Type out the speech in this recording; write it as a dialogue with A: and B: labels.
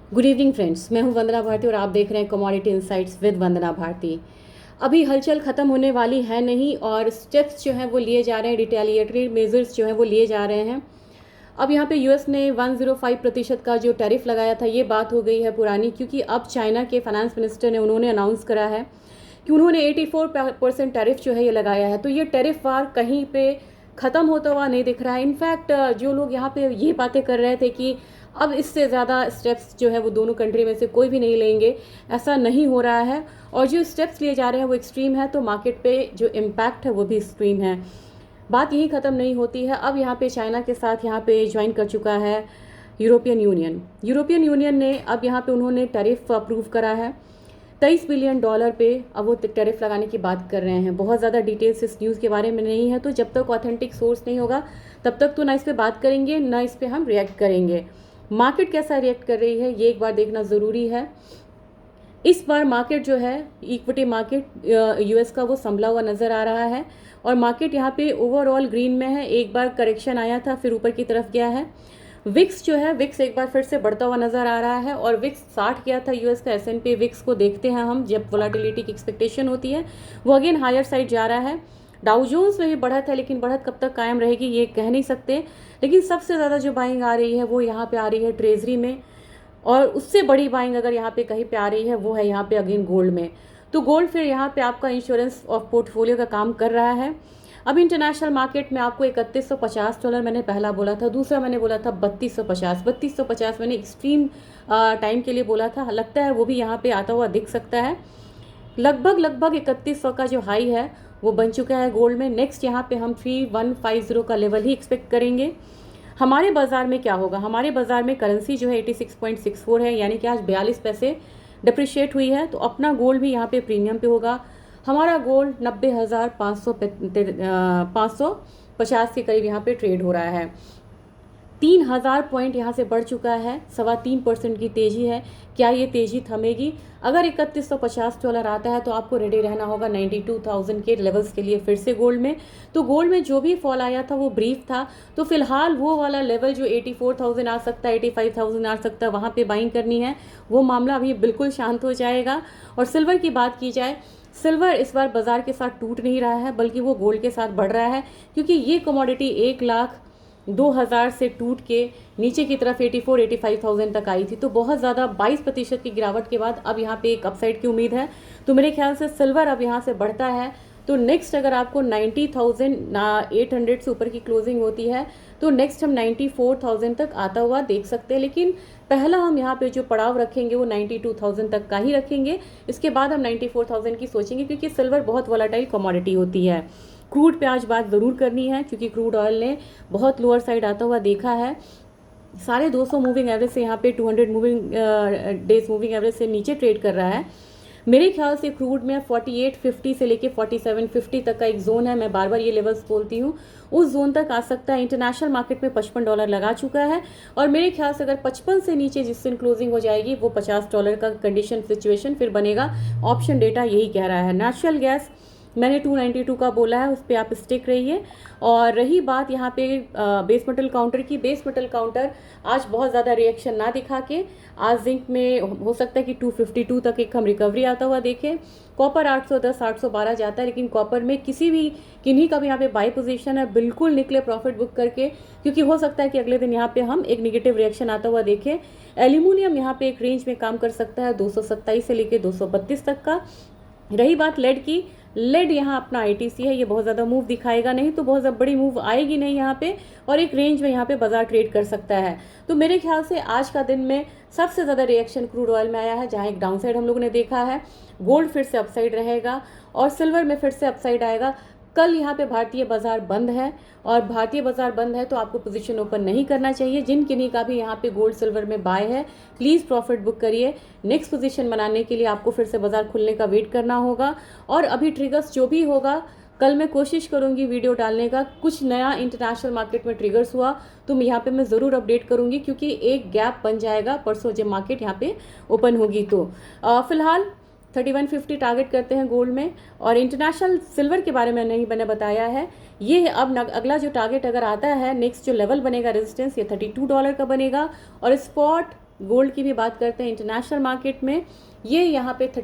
A: Good evening friends, मैं हूं वंदना भारती और आप देख रहे हैं कमोडिटी इनसाइट्स विद वंदना भारती। अभी हलचल ख़त्म होने वाली है नहीं और स्टेप्स जो हैं वो लिए जा रहे हैं, रिटेलिएटरी मेजर्स जो हैं वो लिए जा रहे हैं। अब यहाँ पे यूएस ने 105% का जो टैरिफ लगाया था, ये बात हो गई है पुरानी, क्योंकि अब चाइना के फाइनेंस मिनिस्टर ने उन्होंने अनाउंस करा है कि उन्होंने 84% टैरिफ जो है ये लगाया है। तो ये टैरिफ वार कहीं पे ख़त्म होता हुआ नहीं दिख रहा है। इनफैक्ट जो लोग यहाँ पे ये बातें कर रहे थे कि अब इससे ज़्यादा स्टेप्स जो है वो दोनों कंट्री में से कोई भी नहीं लेंगे, ऐसा नहीं हो रहा है। और जो स्टेप्स लिए जा रहे हैं वो एक्सट्रीम है, तो मार्केट पे जो इम्पैक्ट है वो भी एक्सट्रीम है। बात यही ख़त्म नहीं होती है। अब यहाँ पे चाइना के साथ यहाँ पे ज्वाइन कर चुका है यूरोपियन यूनियन। यूरोपियन यूनियन ने अब यहाँ पे उन्होंने टैरिफ अप्रूव करा है $23 बिलियन पे। अब वो टैरिफ लगाने की बात कर रहे हैं। बहुत ज़्यादा डिटेल्स इस न्यूज़ के बारे में नहीं है, तो जब तक ऑथेंटिक सोर्स नहीं होगा तब तक तो ना इस पर बात करेंगे ना इस पर हम रिएक्ट करेंगे। मार्केट कैसा रिएक्ट कर रही है ये एक बार देखना ज़रूरी है। इस बार मार्केट जो है, इक्विटी मार्केट यूएस का, वो संभला हुआ नज़र आ रहा है और मार्केट यहाँ पे ओवरऑल ग्रीन में है। एक बार करेक्शन आया था, फिर ऊपर की तरफ गया है। विक्स जो है, विक्स एक बार फिर से बढ़ता हुआ नज़र आ रहा है और विक्स 60 गया था यूएस का। एसएनपी विक्स को देखते हैं हम, जब वोलेटिलिटी की एक्सपेक्टेशन होती है वो अगेन हायर साइड जा रहा है। डाउ जोन्स में भी बढ़त है, लेकिन बढ़त कब तक कायम रहेगी ये कह नहीं सकते। लेकिन सबसे ज़्यादा जो बाइंग आ रही है वो यहाँ पे आ रही है ट्रेजरी में, और उससे बड़ी बाइंग अगर यहाँ पे कहीं पे आ रही है वो है यहाँ पे अगेन गोल्ड में। तो गोल्ड फिर यहाँ पे आपका इंश्योरेंस ऑफ पोर्टफोलियो का काम कर रहा है। अब इंटरनेशनल मार्केट में आपको $3150 मैंने पहला बोला था, दूसरा मैंने बोला था 3250 मैंने एक्सट्रीम टाइम के लिए बोला था। लगता है वो भी यहाँ पे आता हुआ दिख सकता है। लगभग 3100 का जो हाई है वो बन चुका है गोल्ड में। नेक्स्ट यहाँ पे हम 3150 का लेवल ही एक्सपेक्ट करेंगे। हमारे बाज़ार में क्या होगा? हमारे बाज़ार में करेंसी जो है 86.64 है, यानी कि आज 42 पैसे डिप्रिशिएट हुई है। तो अपना गोल्ड भी यहाँ पे प्रीमियम पे होगा। हमारा गोल्ड 90,550 के करीब यहाँ पे ट्रेड हो रहा है। 3000 पॉइंट यहाँ से बढ़ चुका है, 3.25% की तेज़ी है। क्या ये तेज़ी थमेगी? अगर $3150 आता है तो आपको रेडी रहना होगा 92,000 के लेवल्स के लिए फिर से गोल्ड में। तो गोल्ड में जो भी फॉल आया था वो ब्रीफ था, तो फिलहाल वो वाला लेवल जो 84,000 आ सकता है, 85,000 आ सकता है, वहाँ पे बाइंग करनी है। वो मामला अभी बिल्कुल शांत हो जाएगा। और सिल्वर की बात की जाए, सिल्वर इस बार बाजार के साथ टूट नहीं रहा है, बल्कि वो गोल्ड के साथ बढ़ रहा है, क्योंकि ये कमोडिटी 1,02,000 से टूट के नीचे की तरफ 84-85,000 तक आई थी। तो बहुत ज़्यादा 22% की गिरावट के बाद अब यहाँ पे एक अपसाइड की उम्मीद है। तो मेरे ख्याल से सिल्वर अब यहाँ से बढ़ता है। तो नेक्स्ट अगर आपको 90,800 से ऊपर की क्लोजिंग होती है तो नेक्स्ट हम 94,000 तक आता हुआ देख सकते हैं। लेकिन पहला हम यहाँ पे जो पड़ाव रखेंगे वो 92,000 तक का ही रखेंगे। इसके बाद हम 94,000 की सोचेंगे, क्योंकि सिल्वर बहुत वोलेटाइल कमोडिटी होती है। क्रूड पे आज बात ज़रूर करनी है, क्योंकि क्रूड ऑयल ने बहुत लोअर साइड आता हुआ देखा है। सारे 200 मूविंग एवरेज से यहाँ पे 200 डेज मूविंग एवरेज से नीचे ट्रेड कर रहा है। मेरे ख्याल से क्रूड में 4850 से लेके 4750 तक का एक जोन है, मैं बार बार ये लेवल्स बोलती हूँ, उस जोन तक आ सकता है। इंटरनेशनल मार्केट में $55 लगा चुका है और मेरे ख्याल से अगर 55 से नीचे जिस दिन क्लोजिंग हो जाएगी वो $50 का कंडीशन सिचुएशन फिर बनेगा। ऑप्शन डेटा यही कह रहा है। नेचुरल गैस मैंने 292 का बोला है, उस पर आप स्टिक रहिए। और रही बात यहाँ पे बेस मेटल काउंटर की, बेस मेटल काउंटर आज बहुत ज़्यादा रिएक्शन ना दिखा के आज जिंक में हो सकता है कि 252 तक एक हम रिकवरी आता हुआ देखें। कॉपर 810 812 जाता है, लेकिन कॉपर में किन्हीं का भी यहाँ पे बाई पोजीशन है, बिल्कुल निकले प्रॉफिट बुक करके, क्योंकि हो सकता है कि अगले दिन यहाँ पे हम एक निगेटिव रिएक्शन आता हुआ देखें। एल्यूमिनियम यहाँ पे एक रेंज में काम कर सकता है 227 से लेके 232 तक का। रही बात लेड की, लेड यहाँ अपना आईटीसी है, ये बहुत ज़्यादा मूव दिखाएगा नहीं, तो बहुत ज़्यादा बड़ी मूव आएगी नहीं यहाँ पे, और एक रेंज में यहाँ पे बाजार ट्रेड कर सकता है। तो मेरे ख्याल से आज का दिन में सबसे ज़्यादा रिएक्शन क्रूड ऑयल में आया है, जहाँ एक डाउनसाइड हम लोगों ने देखा है। गोल्ड फिर से अपसाइड रहेगा और सिल्वर में फिर से अपसाइड आएगा। कल यहाँ पे भारतीय बाजार बंद है, और भारतीय बाजार बंद है तो आपको पोजीशन ओपन नहीं करना चाहिए। जिन किन्हीं का भी यहाँ पे गोल्ड सिल्वर में बाय है, प्लीज़ प्रॉफिट बुक करिए। नेक्स्ट पोजीशन बनाने के लिए आपको फिर से बाजार खुलने का वेट करना होगा। और अभी ट्रिगर्स जो भी होगा, कल मैं कोशिश करूंगी वीडियो डालने का। कुछ नया इंटरनेशनल मार्केट में ट्रिगर्स हुआ तो यहाँ पे मैं ज़रूर अपडेट करूंगी, क्योंकि एक गैप बन जाएगा परसों जब मार्केट यहाँ पे ओपन होगी। तो फिलहाल 3150 टारगेट करते हैं गोल्ड में। और इंटरनेशनल सिल्वर के बारे में नहीं मैंने बताया है, ये है अब अगला जो टारगेट अगर आता है, नेक्स्ट जो लेवल बनेगा रेजिस्टेंस, ये $32 का बनेगा। और स्पॉट गोल्ड की भी बात करते हैं इंटरनेशनल मार्केट में, ये यहाँ पे